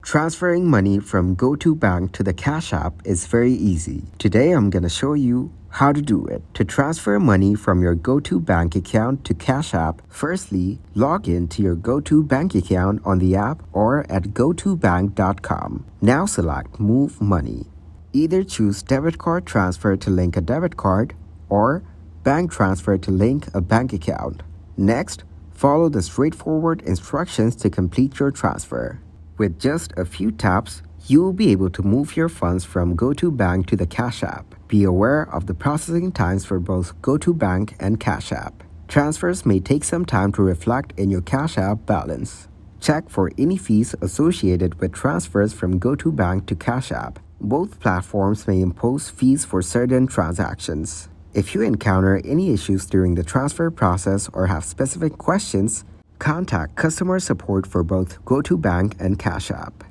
Transferring money from GO2BANK to the Cash App is very easy. Today I'm going to show you how to do it. To transfer money from your GO2BANK account to Cash App, firstly, log in to your GO2BANK account on the app or at go2bank.com. Now select Move Money. Either choose debit card transfer to link a debit card or bank transfer to link a bank account. Next, follow the straightforward instructions to complete your transfer. With just a few taps, you will be able to move your funds from GO2BANK to the Cash App. Be aware of the processing times for both GO2BANK and Cash App. Transfers may take some time to reflect in your Cash App balance. Check for any fees associated with transfers from GO2BANK to Cash App. Both platforms may impose fees for certain transactions. If you encounter any issues during the transfer process or have specific questions, contact customer support for both GO2BANK and Cash App.